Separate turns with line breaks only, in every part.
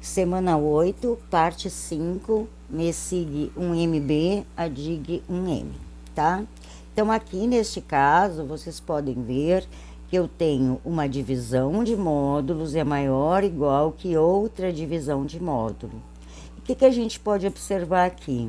Semana 8, parte 5, MESIG 1MB, ADIG 1M, tá? Então, aqui neste caso, vocês podem ver que eu tenho uma divisão de módulos é maior ou igual que outra divisão de módulo. O que a gente pode observar aqui?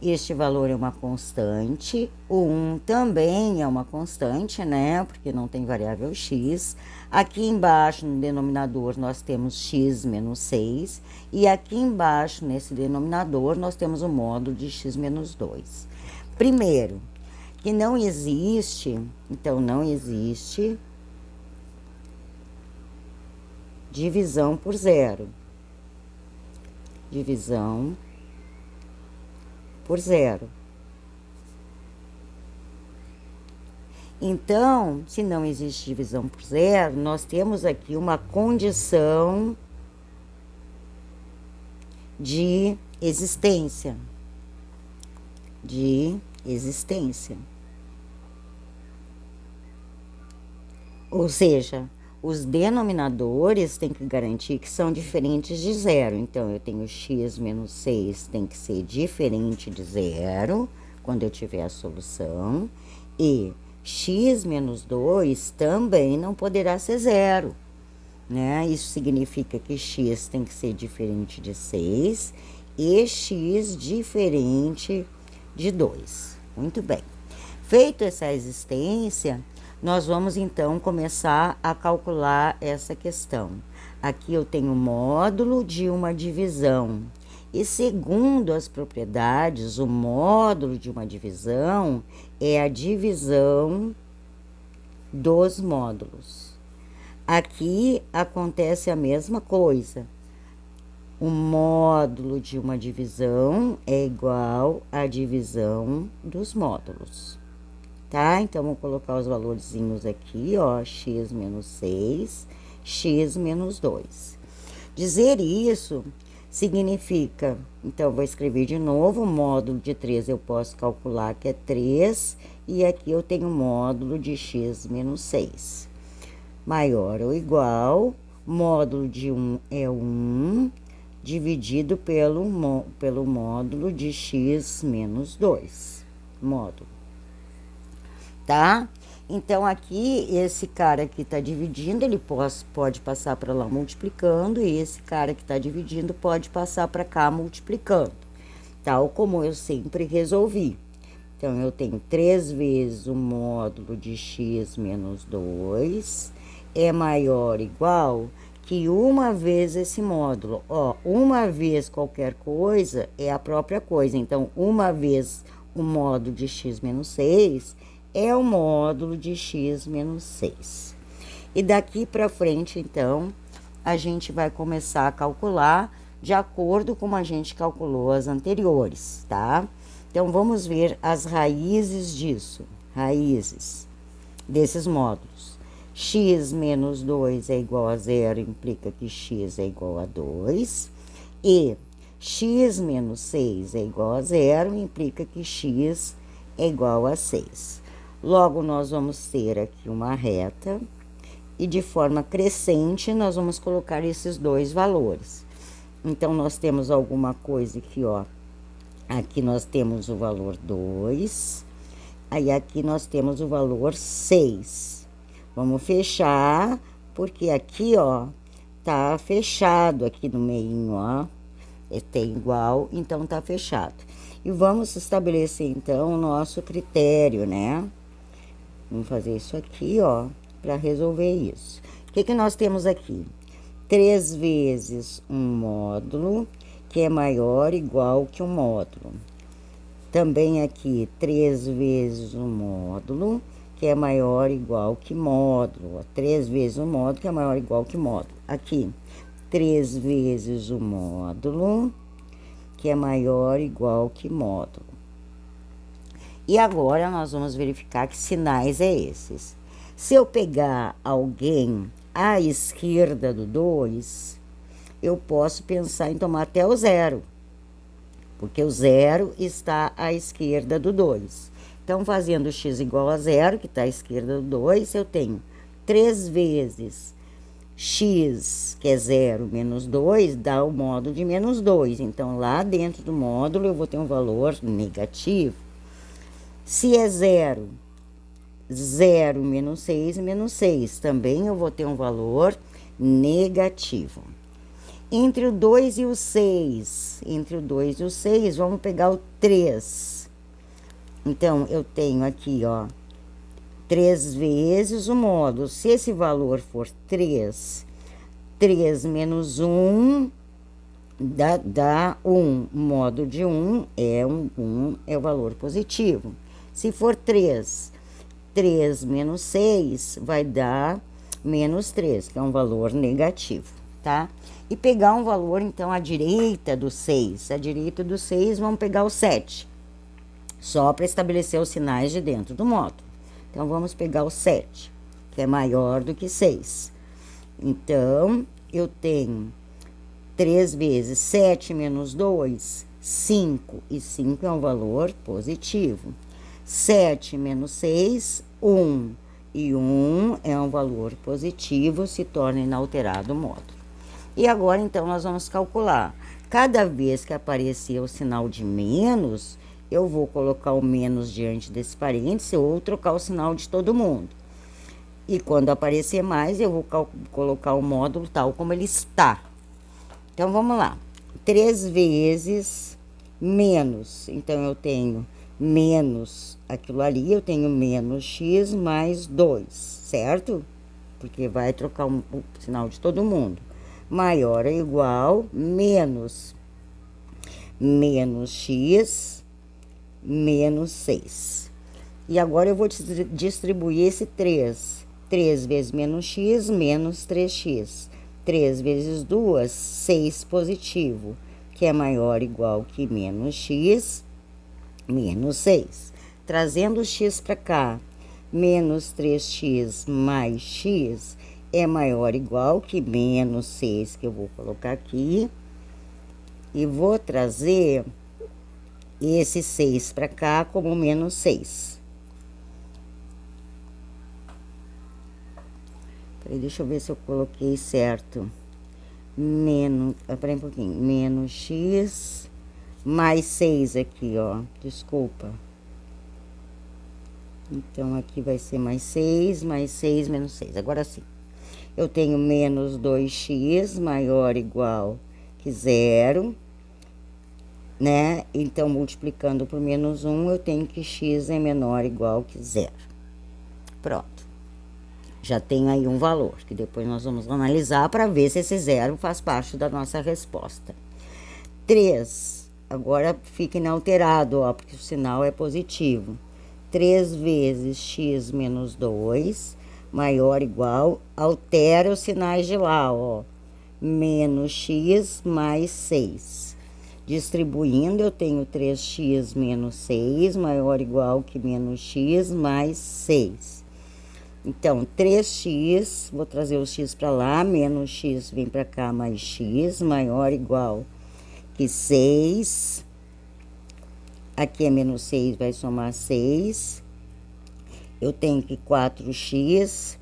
Este valor é uma constante, o 1 também é uma constante, né? Porque não tem variável x. Aqui embaixo, no denominador, nós temos x menos 6. E aqui embaixo, nesse denominador, nós temos o módulo de x menos 2. Primeiro, que não existe, então não existe divisão por zero. Divisão por zero. Então, se não existe divisão por zero, nós temos aqui uma condição de existência. Ou seja, os denominadores têm que garantir que são diferentes de zero. Então, eu tenho x menos 6 tem que ser diferente de zero, quando eu tiver a solução. E x menos 2 também não poderá ser zero, né? Isso significa que x tem que ser diferente de 6 e x diferente de 2. Muito bem. Feito essa existência, nós vamos, então, começar a calcular essa questão. Aqui eu tenho o módulo de uma divisão. E, segundo as propriedades, o módulo de uma divisão é a divisão dos módulos. Aqui acontece a mesma coisa. O módulo de uma divisão é igual à divisão dos módulos. Tá? Então, vou colocar os valorzinhos aqui, ó, x menos 6, x menos 2. Dizer isso significa, então, vou escrever de novo, o módulo de 3 eu posso calcular que é 3, e aqui eu tenho o módulo de x menos 6. Maior ou igual, módulo de 1 é 1, dividido pelo módulo de x menos 2. Módulo. Tá? Então, aqui, esse cara que está dividindo, ele pode passar para lá multiplicando, e esse cara que está dividindo pode passar para cá multiplicando, tal como eu sempre resolvi. Então, eu tenho 3 vezes o módulo de x menos 2 é maior ou igual que uma vez esse módulo. Ó, uma vez qualquer coisa é a própria coisa. Então, uma vez o módulo de x menos 6 é o módulo de x menos 6. E daqui para frente, então, a gente vai começar a calcular de acordo com como a gente calculou as anteriores, tá? Então, vamos ver as raízes disso. Raízes desses módulos. X menos 2 é igual a 0, implica que x é igual a 2. E x menos 6 é igual a 0, implica que x é igual a 6. Logo, nós vamos ter aqui uma reta, e de forma crescente, nós vamos colocar esses dois valores. Então, nós temos alguma coisa aqui, ó. Aqui nós temos o valor 2, aí aqui nós temos o valor 6. Vamos fechar, porque aqui, ó, tá fechado aqui no meio, ó. Tem igual, então tá fechado. E vamos estabelecer, então, o nosso critério, né? Vamos fazer isso aqui, ó, para resolver isso. O que nós temos aqui? 3 vezes um módulo, que é maior ou igual que um módulo. Também aqui, 3 vezes um módulo, que é maior ou igual que módulo. 3 vezes um módulo, que é maior ou igual que módulo. Aqui, 3 vezes o módulo, que é maior ou igual que módulo. E agora, nós vamos verificar que sinais é esses. Se eu pegar alguém à esquerda do 2, eu posso pensar em tomar até o 0, porque o 0 está à esquerda do 2. Então, fazendo x igual a 0, que está à esquerda do 2, eu tenho 3 vezes x, que é 0 menos 2, dá o módulo de menos 2. Então, lá dentro do módulo, eu vou ter um valor negativo. Se é 0, 0 menos 6, também eu vou ter um valor negativo. Entre o 2 e o 6, vamos pegar o 3. Então, eu tenho aqui, ó, 3 vezes o módulo. Se esse valor for 3, 3 menos 1 dá 1. O módulo de 1 é o valor positivo. Se for 3, 3 menos 6 vai dar menos 3, que é um valor negativo, tá? E pegar um valor, então, à direita do 6. À direita do 6, vamos pegar o 7. Só para estabelecer os sinais de dentro do módulo. Então, vamos pegar o 7, que é maior do que 6. Então, eu tenho 3 vezes 7 menos 2, 5. E 5 é um valor positivo. 7 menos 6, 1. E 1 é um valor positivo, se torna inalterado o módulo. E agora, então, nós vamos calcular. Cada vez que aparecer o sinal de menos, eu vou colocar o menos diante desse parênteses ou trocar o sinal de todo mundo. E quando aparecer mais, eu vou colocar o módulo tal como ele está. Então, vamos lá. 3 vezes menos. Então, eu tenho menos aquilo ali, eu tenho menos x mais 2, certo? Porque vai trocar o sinal de todo mundo. Maior ou igual, menos x menos 6. E agora eu vou distribuir esse 3. 3 vezes menos x, menos 3x. 3 vezes 2, 6 positivo, que é maior ou igual que menos x, menos 6. Trazendo o x para cá, menos 3x mais x é maior ou igual que menos 6, que eu vou colocar aqui. E vou trazer esse 6 para cá como menos 6. Peraí, deixa eu ver se eu coloquei certo. Peraí um pouquinho. Menos x mais 6 aqui, ó. Desculpa. Então, aqui vai ser mais 6, menos 6. Agora sim. Eu tenho menos 2x maior ou igual que 0. Né? Então, multiplicando por menos 1, eu tenho que x é menor ou igual que 0. Pronto. Já tem aí um valor, que depois nós vamos analisar para ver se esse 0 faz parte da nossa resposta. 3. Agora fica inalterado, ó, porque o sinal é positivo. 3 vezes x menos 2, maior ou igual, altera os sinais de lá, ó. Menos x mais 6. Distribuindo, eu tenho 3x menos 6, maior ou igual que menos x mais 6. Então, 3x, vou trazer o x para lá, menos x vem para cá, mais x, maior ou igual que 6. Aqui é menos 6, vai somar 6. Eu tenho que 4x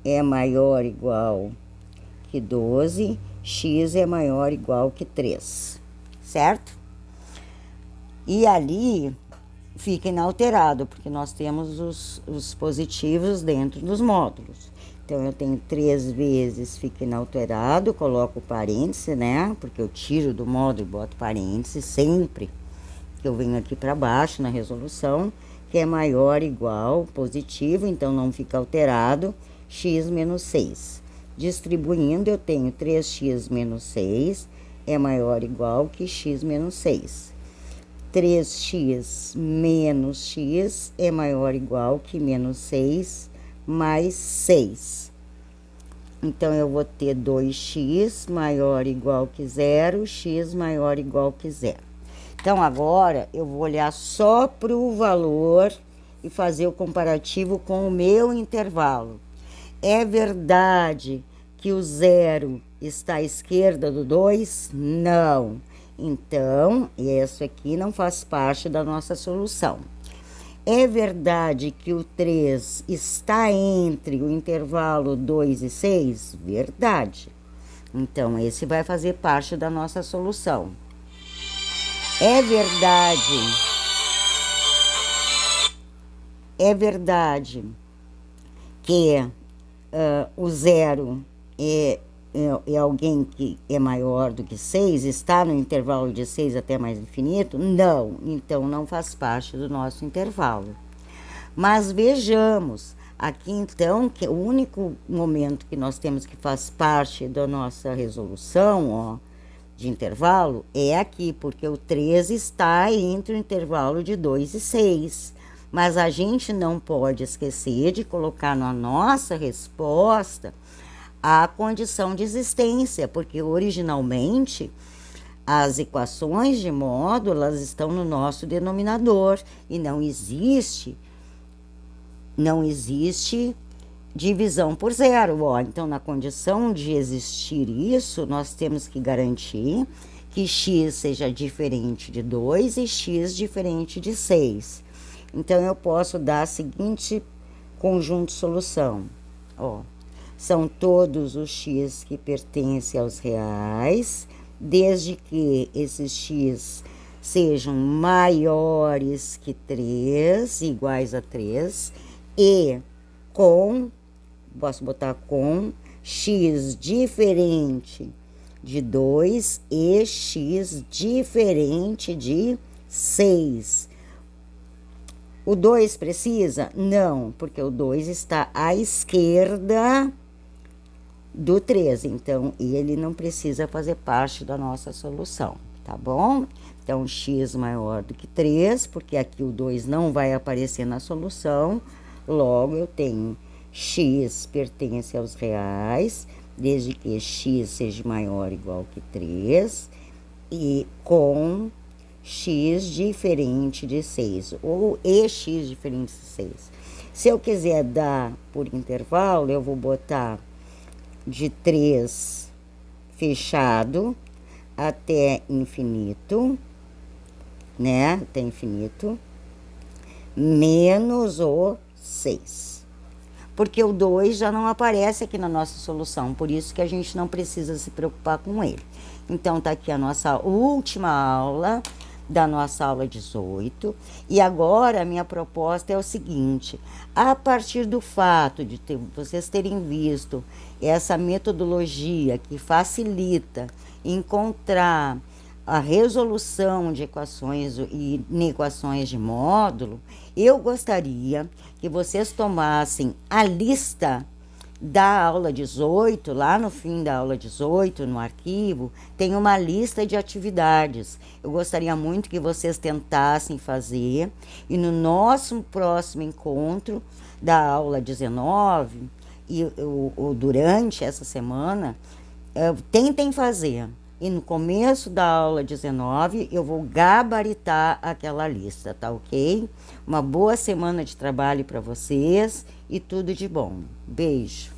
é maior ou igual que 12, x é maior ou igual que 3. Certo? E ali fica inalterado, porque nós temos os positivos dentro dos módulos. Então, eu tenho 3 vezes, fica inalterado, coloco parêntese, né? Porque eu tiro do módulo e boto parêntese sempre que eu venho aqui para baixo na resolução, que é maior ou igual, positivo, então não fica alterado, x menos 6. Distribuindo, eu tenho 3x menos 6, é maior ou igual que x menos 6. 3x menos x é maior ou igual que menos 6 mais 6. Então, eu vou ter 2x maior ou igual que 0, x maior ou igual que 0. Então, agora, eu vou olhar só para o valor e fazer o comparativo com o meu intervalo. É verdade que o 0 está à esquerda do 2? Não. Então, isso aqui não faz parte da nossa solução. É verdade que o 3 está entre o intervalo 2 e 6? Verdade. Então, esse vai fazer parte da nossa solução. É verdade que o 0 é alguém que é maior do que 6, está no intervalo de 6 até mais infinito? Não, então não faz parte do nosso intervalo. Mas vejamos, aqui então, que o único momento que nós temos que faz parte da nossa resolução, ó, de intervalo, é aqui, porque o 13 está entre o intervalo de 2 e 6. Mas a gente não pode esquecer de colocar na nossa resposta a condição de existência, porque originalmente as equações de módulo elas estão no nosso denominador e não existe divisão por zero. Ó. Então, na condição de existir isso, nós temos que garantir que x seja diferente de 2 e x diferente de 6. Então, eu posso dar a seguinte conjunto de solução. Ó. São todos os x que pertencem aos reais, desde que esses x sejam maiores que 3, iguais a 3, e posso botar com x diferente de 2 e x diferente de 6. O 2 precisa? Não, porque o 2 está à esquerda do 3, então ele não precisa fazer parte da nossa solução, tá bom? Então, x maior do que 3, porque aqui o 2 não vai aparecer na solução, logo eu tenho x pertence aos reais, desde que x seja maior ou igual que 3, e com x diferente de 6, ou x diferente de 6. Se eu quiser dar por intervalo, eu vou botar de 3 fechado até infinito, né? Até infinito, menos o 6. Porque o 2 já não aparece aqui na nossa solução, por isso que a gente não precisa se preocupar com ele. Então, tá aqui a nossa última aula, da nossa aula 18, e agora a minha proposta é o seguinte: a partir do fato de vocês terem visto essa metodologia que facilita encontrar a resolução de equações e equações de módulo, eu gostaria que vocês tomassem a lista da aula 18, lá no fim da aula 18, no arquivo, tem uma lista de atividades. Eu gostaria muito que vocês tentassem fazer, e no nosso próximo encontro da aula 19, ou durante essa semana, tentem fazer. E no começo da aula 19, eu vou gabaritar aquela lista, tá ok? Uma boa semana de trabalho para vocês e tudo de bom. Beijo!